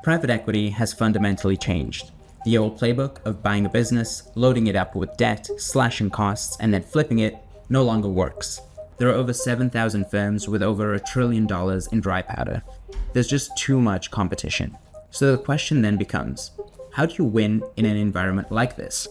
Private equity has fundamentally changed. The old playbook of buying a business, loading it up with debt, slashing costs, and then flipping it no longer works. There are over 7,000 firms with over $1 trillion in dry powder. There's just too much competition. So the question then becomes, how do you win in an environment like this?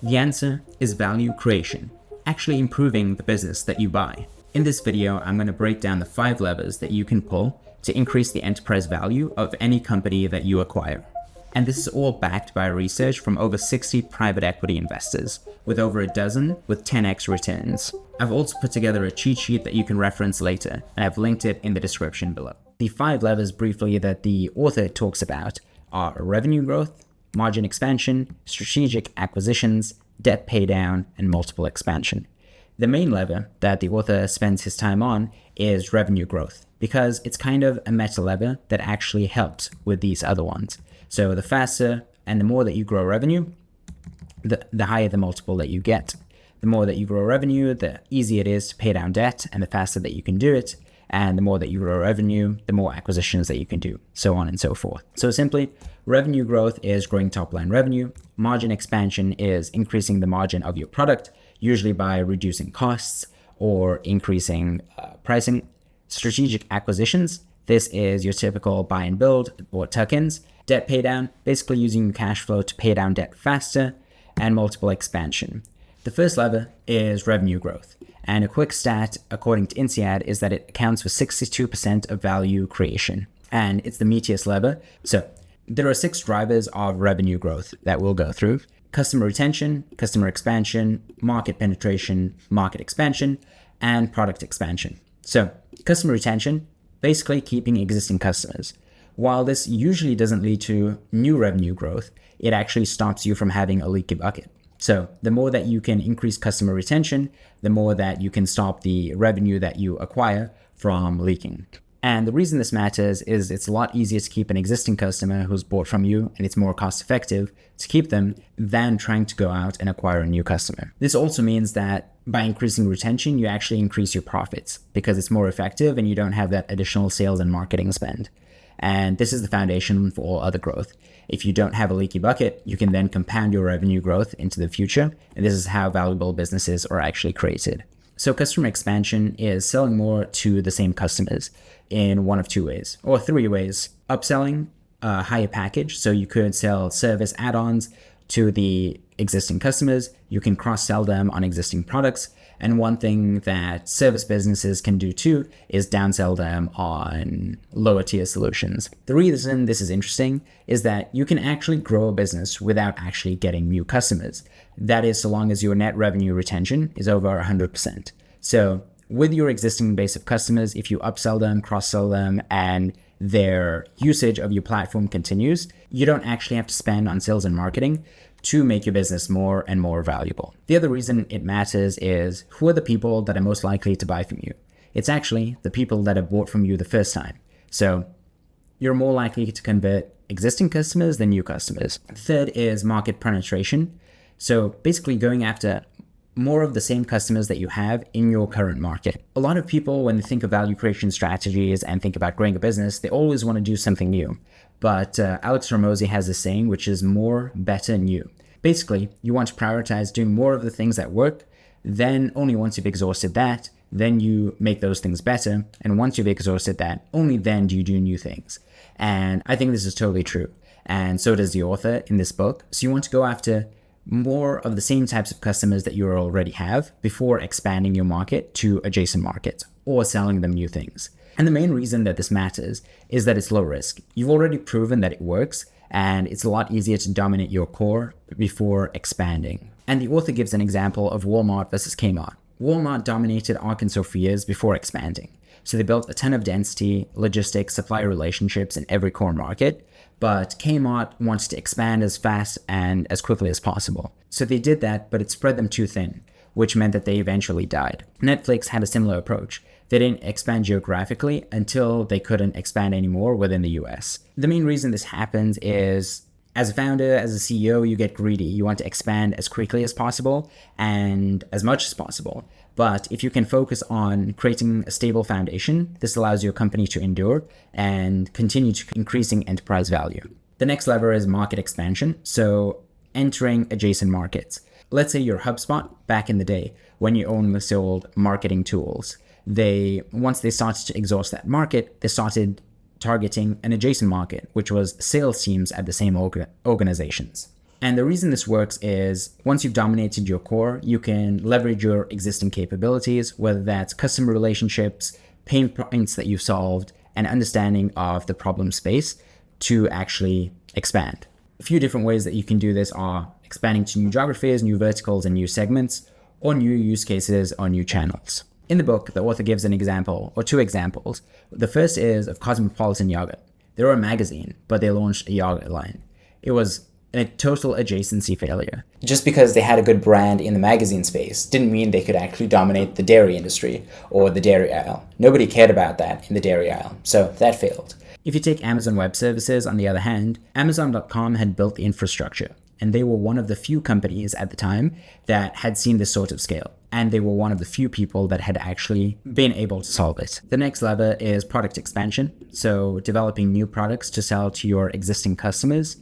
The answer is value creation, actually improving the business that you buy. In this video, I'm going to break down the 5 levers that you can pull to increase the enterprise value of any company that you acquire. And this is all backed by research from over 60 private equity investors, with over a dozen with 10x returns. I've also put together a cheat sheet that you can reference later, and I've linked it in the description below. The 5 levers briefly that the author talks about are revenue growth, margin expansion, strategic acquisitions, debt paydown, and multiple expansion. The main lever that the author spends his time on is revenue growth, because it's kind of a meta lever that actually helps with these other ones. So the faster and the more that you grow revenue, the higher the multiple that you get. The more that you grow revenue, the easier it is to pay down debt, and the faster that you can do it. And the more that you grow revenue, the more acquisitions that you can do, so on and so forth. So simply, revenue growth is growing top line revenue. Margin expansion is increasing the margin of your product, usually by reducing costs or increasing pricing. Strategic acquisitions, this is your typical buy and build or tuck-ins. Debt paydown, basically using your cash flow to pay down debt faster. And multiple expansion. The first lever is revenue growth. And a quick stat, according to INSEAD, is that it accounts for 62% of value creation. And it's the meatiest lever. So there are 6 drivers of revenue growth that we'll go through. Customer retention, customer expansion, market penetration, market expansion, and product expansion. So customer retention, basically keeping existing customers. While this usually doesn't lead to new revenue growth, it actually stops you from having a leaky bucket. So the more that you can increase customer retention, the more that you can stop the revenue that you acquire from leaking. And the reason this matters is it's a lot easier to keep an existing customer who's bought from you, and it's more cost effective to keep them than trying to go out and acquire a new customer. This also means that by increasing retention, you actually increase your profits because it's more effective and you don't have that additional sales and marketing spend. And this is the foundation for all other growth. If you don't have a leaky bucket, you can then compound your revenue growth into the future. And this is how valuable businesses are actually created. So customer expansion is selling more to the same customers in one of 2 ways, or 3 ways. Upselling a higher package. So you could sell service add-ons to the existing customers. You can cross-sell them on existing products. And one thing that service businesses can do too is downsell them on lower tier solutions. The reason this is interesting is that you can actually grow a business without actually getting new customers. That is, so long as your net revenue retention is over 100%. So with your existing base of customers, if you upsell them, cross-sell them, and their usage of your platform continues, you don't actually have to spend on sales and marketing to make your business more and more valuable. The other reason it matters is who are the people that are most likely to buy from you? It's actually the people that have bought from you the first time. So you're more likely to convert existing customers than new customers. Third is market penetration. So basically going after more of the same customers that you have in your current market. A lot of people, when they think of value creation strategies and think about growing a business, they always want to do something new. But Alex Hormozi has this saying, which is more, better, new. Basically, you want to prioritize doing more of the things that work. Then only once you've exhausted that, then you make those things better. And once you've exhausted that, only then do you do new things. And I think this is totally true. And so does the author in this book. So you want to go after more of the same types of customers that you already have before expanding your market to adjacent markets or selling them new things. And the main reason that this matters is that it's low risk. You've already proven that it works, and it's a lot easier to dominate your core before expanding. And the author gives an example of Walmart versus Kmart. Walmart dominated Arkansas for years before expanding. So they built a ton of density, logistics, supplier relationships in every core market. But Kmart wants to expand as fast and as quickly as possible. So they did that, but it spread them too thin, which meant that they eventually died. Netflix had a similar approach. They didn't expand geographically until they couldn't expand anymore within the US. The main reason this happens is As a founder, as a CEO, you get greedy. You want to expand as quickly as possible and as much as possible. But if you can focus on creating a stable foundation, this allows your company to endure and continue to increasing enterprise value. The next lever is market expansion. So entering adjacent markets. Let's say you're HubSpot back in the day when you only sold marketing tools. Once they started to exhaust that market, they started targeting an adjacent market, which was sales teams at the same organizations. And the reason this works is once you've dominated your core, you can leverage your existing capabilities, whether that's customer relationships, pain points that you've solved, and understanding of the problem space to actually expand. A few different ways that you can do this are expanding to new geographies, new verticals, and new segments, or new use cases or new channels. In the book, the author gives an example, or two examples. The first is of Cosmopolitan Yogurt. They were a magazine, but they launched a yogurt line. It was a total adjacency failure. Just because they had a good brand in the magazine space didn't mean they could actually dominate the dairy industry or the dairy aisle. Nobody cared about that in the dairy aisle, so that failed. If you take Amazon Web Services, on the other hand, Amazon.com had built the infrastructure, and they were one of the few companies at the time that had seen this sort of scale. And they were one of the few people that had actually been able to solve it. The next lever is product expansion. So developing new products to sell to your existing customers.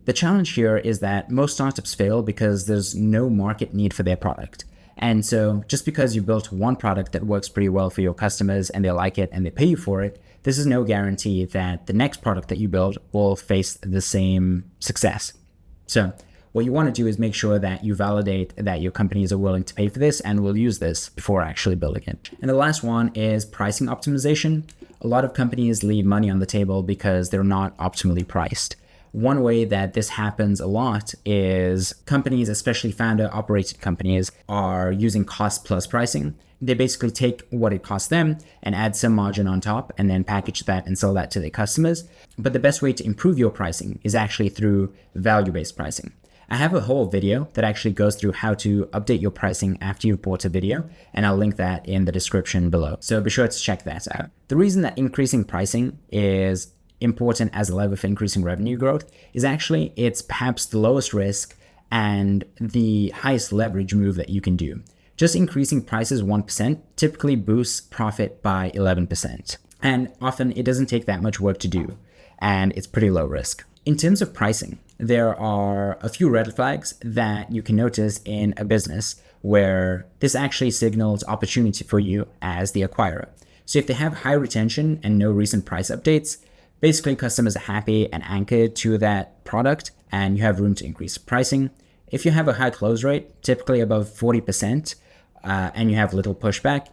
The challenge here is that most startups fail because there's no market need for their product. And so just because you built one product that works pretty well for your customers and they like it and they pay you for it, this is no guarantee that the next product that you build will face the same success. So what you want to do is make sure that you validate that your companies are willing to pay for this and will use this before actually building it. And the last one is pricing optimization. A lot of companies leave money on the table because they're not optimally priced. One way that this happens a lot is companies, especially founder-operated companies, are using cost-plus pricing. They basically take what it costs them and add some margin on top and then package that and sell that to their customers. But the best way to improve your pricing is actually through value-based pricing. I have a whole video that actually goes through how to update your pricing after you've bought a video, and I'll link that in the description below. So be sure to check that out. The reason that increasing pricing is important as a lever for increasing revenue growth is actually it's perhaps the lowest risk and the highest leverage move that you can do. Just increasing prices 1% typically boosts profit by 11%. And often it doesn't take that much work to do, and it's pretty low risk. In terms of pricing, there are a few red flags that you can notice in a business where this actually signals opportunity for you as the acquirer. So if they have high retention and no recent price updates, basically customers are happy and anchored to that product and you have room to increase pricing. If you have a high close rate, typically above 40%, and you have little pushback,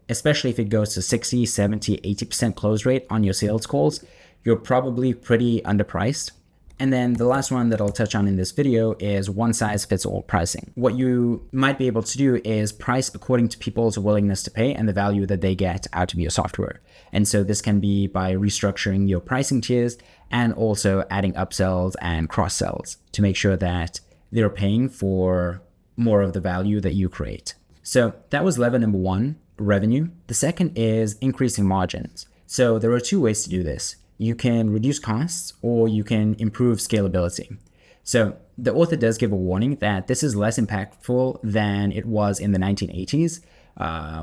especially if it goes to 60, 70, 80% close rate on your sales calls, you're probably pretty underpriced. And then the last one that I'll touch on in this video is one size fits all pricing. What you might be able to do is price according to people's willingness to pay and the value that they get out of your software. And so this can be by restructuring your pricing tiers and also adding upsells and cross sells to make sure that they're paying for more of the value that you create. So that was lever number one, revenue. The second is increasing margins. So there are two ways to do this. You can reduce costs or you can improve scalability. So the author does give a warning that this is less impactful than it was in the 1980s,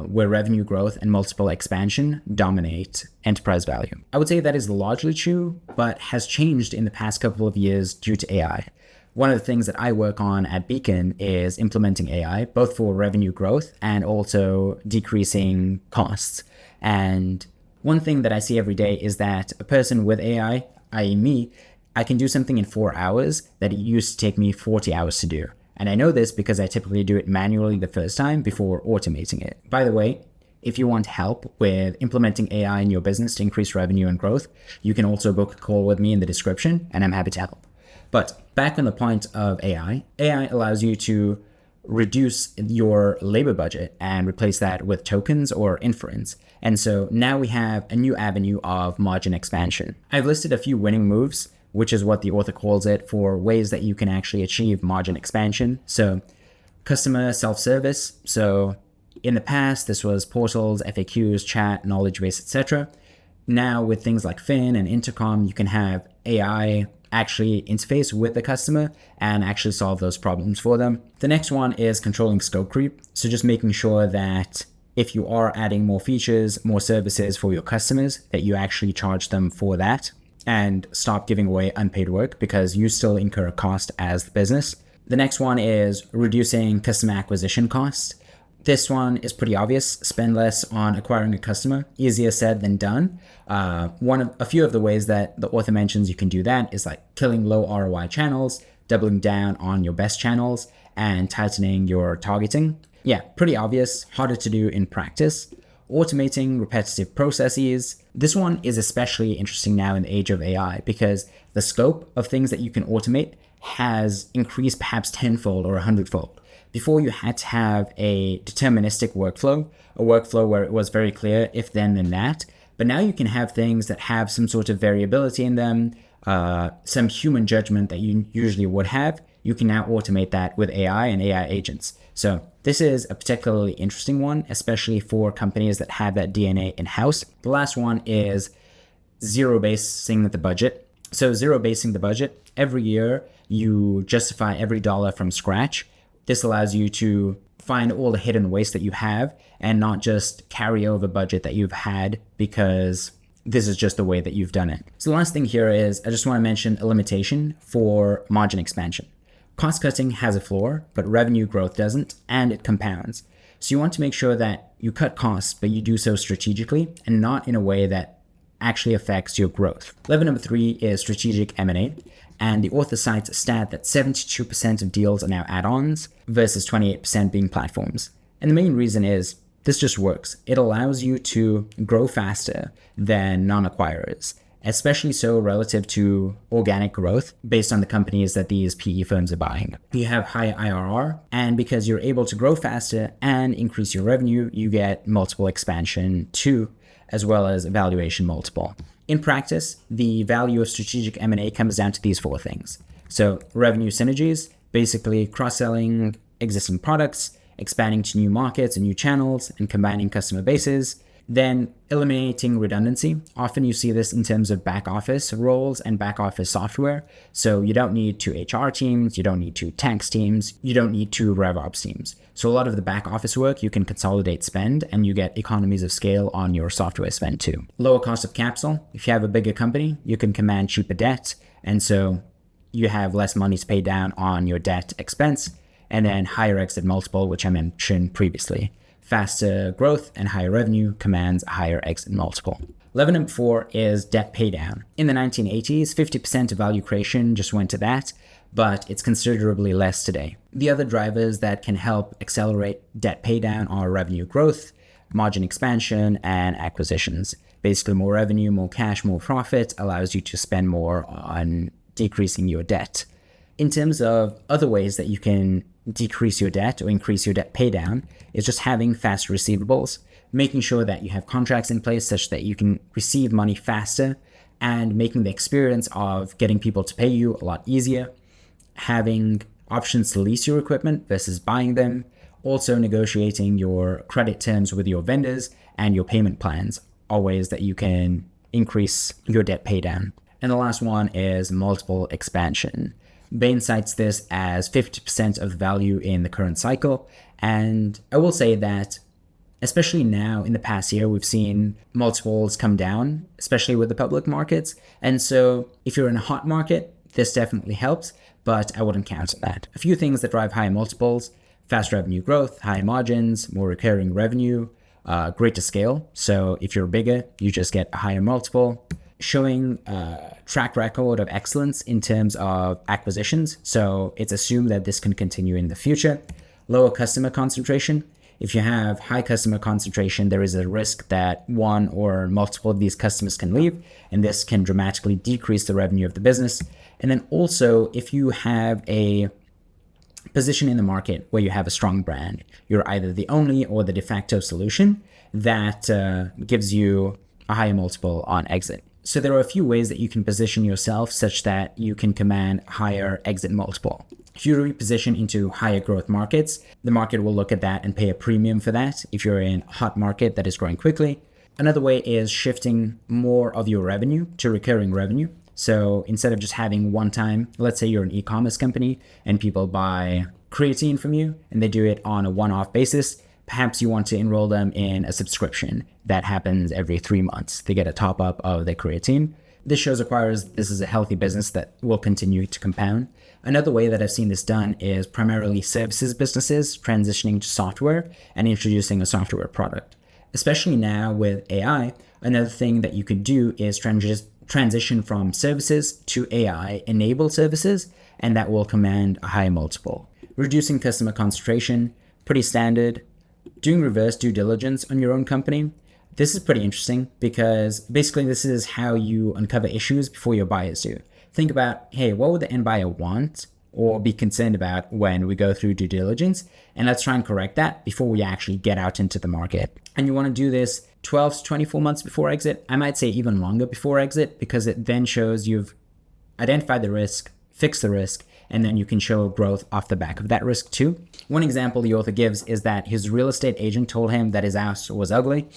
where revenue growth and multiple expansion dominate enterprise value. I would say that is largely true, but has changed in the past couple of years due to AI. One of the things that I work on at Beacon is implementing AI, both for revenue growth and also decreasing costs. And one thing that I see every day is that a person with AI, i.e. me, I can do something in 4 hours that it used to take me 40 hours to do. And I know this because I typically do it manually the first time before automating it. By the way, if you want help with implementing AI in your business to increase revenue and growth, you can also book a call with me in the description and I'm happy to help. But back on the point of AI allows you to reduce your labor budget and replace that with tokens or inference. And so now we have a new avenue of margin expansion. I've listed a few winning moves, which is what the author calls it, for ways that you can actually achieve margin expansion. So customer self-service. So in the past, this was portals, FAQs, chat, knowledge base, etc. Now with things like Fin and Intercom, you can have AI actually interface with the customer and actually solve those problems for them. The next one is controlling scope creep. So just making sure that if you are adding more features, more services for your customers, that you actually charge them for that and stop giving away unpaid work, because you still incur a cost as the business. The next one is reducing customer acquisition costs. This one is pretty obvious. Spend less on acquiring a customer. Easier said than done. A few of the ways that the author mentions you can do that is like killing low ROI channels, doubling down on your best channels, and tightening your targeting. Yeah, pretty obvious, harder to do in practice. Automating repetitive processes. This one is especially interesting now in the age of AI, because the scope of things that you can automate has increased perhaps tenfold or 100-fold. Before, you had to have a deterministic workflow, a workflow where it was very clear if then that. But now you can have things that have some sort of variability in them, some human judgment that you usually would have. You can now automate that with AI and AI agents. So this is a particularly interesting one, especially for companies that have that DNA in-house. The last one is zero-basing the budget. So zero-basing the budget, every year you justify every dollar from scratch. This allows you to find all the hidden waste that you have and not just carry over budget that you've had because this is just the way that you've done it. So the last thing here is I just want to mention a limitation for margin expansion. Cost cutting has a floor, but revenue growth doesn't, and it compounds. So you want to make sure that you cut costs, but you do so strategically and not in a way that actually affects your growth. Level number 3 is strategic M&A. And the author cites a stat that 72% of deals are now add-ons versus 28% being platforms. And the main reason is this just works. It allows you to grow faster than non-acquirers, especially so relative to organic growth based on the companies that these PE firms are buying. You have high IRR, and because you're able to grow faster and increase your revenue, you get multiple expansion too, as well as a valuation multiple. In practice, the value of strategic M&A comes down to these 4 things. So revenue synergies, basically cross-selling existing products, expanding to new markets and new channels, and combining customer bases. Then eliminating redundancy. Often you see this in terms of back office roles and back office software. So you don't need 2 HR teams, you don't need 2 tax teams, you don't need 2 RevOps teams. So a lot of the back office work, you can consolidate spend and you get economies of scale on your software spend too. Lower cost of capital. If you have a bigger company, you can command cheaper debt. And so you have less money to pay down on your debt expense. And then higher exit multiple, which I mentioned previously. Faster growth and higher revenue commands a higher exit multiple. Level number 4 is debt paydown. In the 1980s, 50% of value creation just went to that, but it's considerably less today. The other drivers that can help accelerate debt paydown are revenue growth, margin expansion, and acquisitions. Basically, more revenue, more cash, more profit allows you to spend more on decreasing your debt. In terms of other ways that you can decrease your debt or increase your debt paydown is just having fast receivables, making sure that you have contracts in place such that you can receive money faster, and making the experience of getting people to pay you a lot easier, having options to lease your equipment versus buying them, also negotiating your credit terms with your vendors and your payment plans are ways that you can increase your debt paydown. And the last one is multiple expansion. Bain cites this as 50% of the value in the current cycle. And I will say that, especially now in the past year, we've seen multiples come down, especially with the public markets. And so if you're in a hot market, this definitely helps, but I wouldn't count on that. A few things that drive high multiples: fast revenue growth, high margins, more recurring revenue, greater scale. So if you're bigger, you just get a higher multiple. Showing a track record of excellence in terms of acquisitions. So it's assumed that this can continue in the future. Lower customer concentration. If you have high customer concentration, there is a risk that one or multiple of these customers can leave, and this can dramatically decrease the revenue of the business. And then also, if you have a position in the market where you have a strong brand, you're either the only or the de facto solution, that gives you a higher multiple on exit. So there are a few ways that you can position yourself such that you can command higher exit multiple. If you reposition into higher growth markets, the market will look at that and pay a premium for that. If you're in a hot market that is growing quickly, Another way is shifting more of your revenue to recurring revenue. So instead of just having one time, let's say you're an e-commerce company and people buy creatine from you and they do it on a one-off basis, perhaps you want to enroll them in a subscription that happens every 3 months. They get a top up of their creatine. This shows acquirers this is a healthy business that will continue to compound. Another way that I've seen this done is primarily services businesses transitioning to software and introducing a software product. Especially now with AI, another thing that you could do is transition from services to AI-enabled services, and that will command a high multiple. Reducing customer concentration, pretty standard. Doing reverse due diligence on your own company. This is pretty interesting because basically this is how you uncover issues before your buyers do. Think about, hey, what would the end buyer want or be concerned about when we go through due diligence? And let's try and correct that before we actually get out into the market. And you want to do this 12 to 24 months before exit. I might say even longer before exit, because it then shows you've identified the risk, fixed the risk, and then you can show growth off the back of that risk too. One example the author gives is that his real estate agent told him that his house was ugly.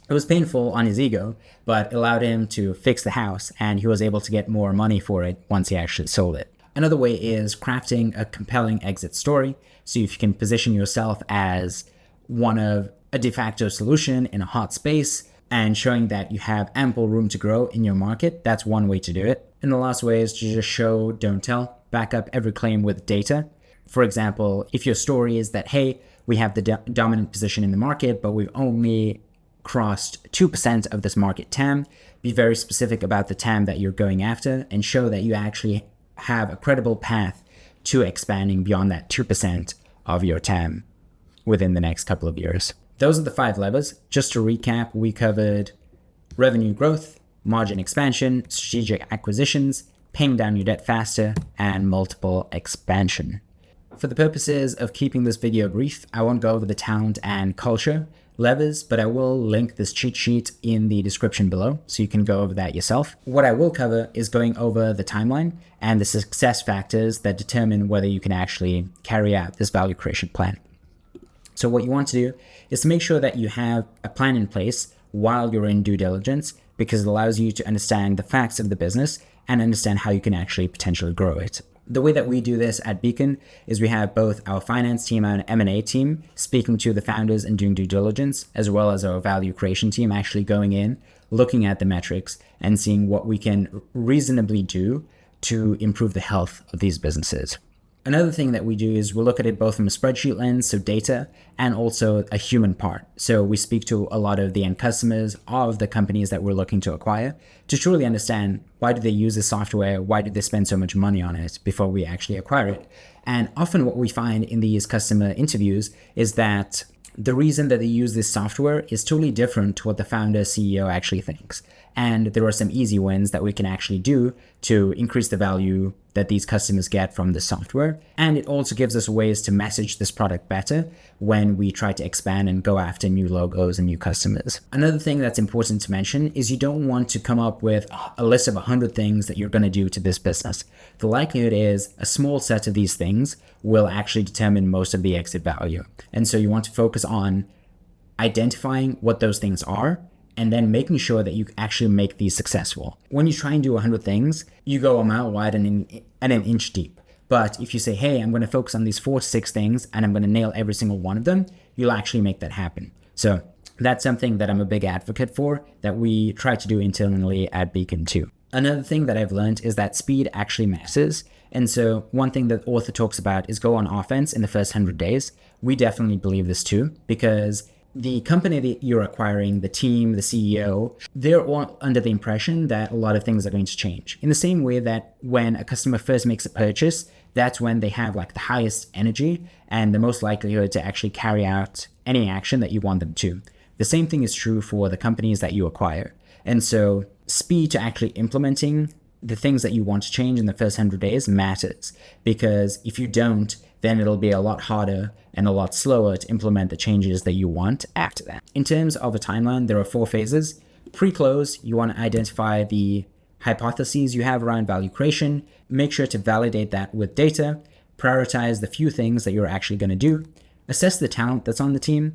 It was painful on his ego, but allowed him to fix the house, and he was able to get more money for it once he actually sold it. Another way is crafting a compelling exit story. So if you can position yourself as one of a de facto solution in a hot space and showing that you have ample room to grow in your market, that's one way to do it. And the last way is to just show, don't tell. Back up every claim with data. For example, if your story is that, hey, we have the dominant position in the market, but we've only crossed 2% of this market TAM, be very specific about the TAM that you're going after and show that you actually have a credible path to expanding beyond that 2% of your TAM within the next couple of years. Those are the 5 levers. Just to recap, we covered revenue growth, margin expansion, strategic acquisitions, paying down your debt faster, and multiple expansion. For the purposes of keeping this video brief, I won't go over the talent and culture levers, but I will link this cheat sheet in the description below so you can go over that yourself. What I will cover is going over the timeline and the success factors that determine whether you can actually carry out this value creation plan. So what you want to do is to make sure that you have a plan in place while you're in due diligence, because it allows you to understand the facts of the business and understand how you can actually potentially grow it. The way that we do this at Beacon is we have both our finance team and M&A team speaking to the founders and doing due diligence, as well as our value creation team actually going in, looking at the metrics and seeing what we can reasonably do to improve the health of these businesses. Another thing that we do is we'll look at it both from a spreadsheet lens, so data, and also a human part. So we speak to a lot of the end customers of the companies that we're looking to acquire to truly understand why do they use this software, why do they spend so much money on it before we actually acquire it. And often what we find in these customer interviews is that the reason that they use this software is totally different to what the founder CEO actually thinks. And there are some easy wins that we can actually do to increase the value that these customers get from the software. And it also gives us ways to message this product better when we try to expand and go after new logos and new customers. Another thing that's important to mention is you don't want to come up with a list of 100 things that you're going to do to this business. The likelihood is a small set of these things will actually determine most of the exit value. And so you want to focus on identifying what those things are and then making sure that you actually make these successful. When you try and do 100 things, you go a mile wide and an inch deep. But if you say, hey, I'm going to focus on these 4 to 6 things and I'm going to nail every single one of them, you'll actually make that happen. So that's something that I'm a big advocate for, that we try to do internally at Beacon too. Another thing that I've learned is that speed actually matters. And so one thing that the author talks about is go on offense in the first 100 days. We definitely believe this too, because the company that you're acquiring, the team, the CEO, they're all under the impression that a lot of things are going to change. In the same way that when a customer first makes a purchase, that's when they have like the highest energy and the most likelihood to actually carry out any action that you want them to. The same thing is true for the companies that you acquire. And so speed to actually implementing the things that you want to change in the first 100 days matters, because if you don't, then it'll be a lot harder and a lot slower to implement the changes that you want after that. In terms of a timeline, there are 4 phases. Pre-close, you want to identify the hypotheses you have around value creation, make sure to validate that with data, prioritize the few things that you're actually going to do, assess the talent that's on the team,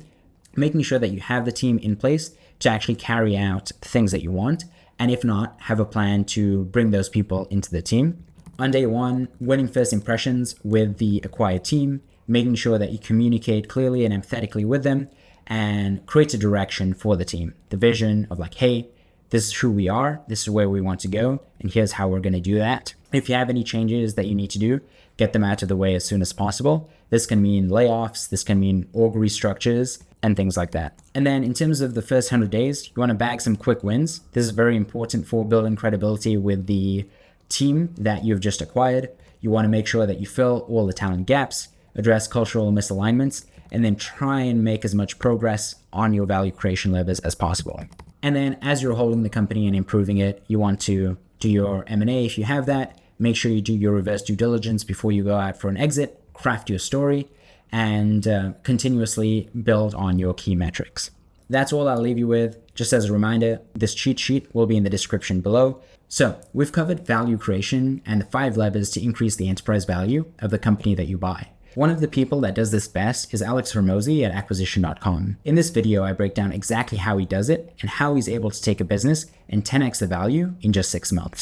making sure that you have the team in place to actually carry out the things that you want, and if not, have a plan to bring those people into the team. On day one, winning first impressions with the acquired team, making sure that you communicate clearly and empathetically with them, and create a direction for the team. The vision of like, hey, this is who we are, this is where we want to go, and here's how we're going to do that. If you have any changes that you need to do, get them out of the way as soon as possible. This can mean layoffs, this can mean org restructures, and things like that. And then in terms of the first 100 days, you want to bag some quick wins. This is very important for building credibility with the team that you've just acquired. You want to make sure that you fill all the talent gaps, address cultural misalignments, and then try and make as much progress on your value creation levers as possible. And then as you're holding the company and improving it, you want to do your M&A if you have that. Make sure you do your reverse due diligence before you go out for an exit, craft your story, and continuously build on your key metrics. That's all I'll leave you with. Just as a reminder, this cheat sheet will be in the description below. So we've covered value creation and the 5 levers to increase the enterprise value of the company that you buy. One of the people that does this best is Alex Hormozi at acquisition.com. In this video, I break down exactly how he does it and how he's able to take a business and 10x the value in just 6 months.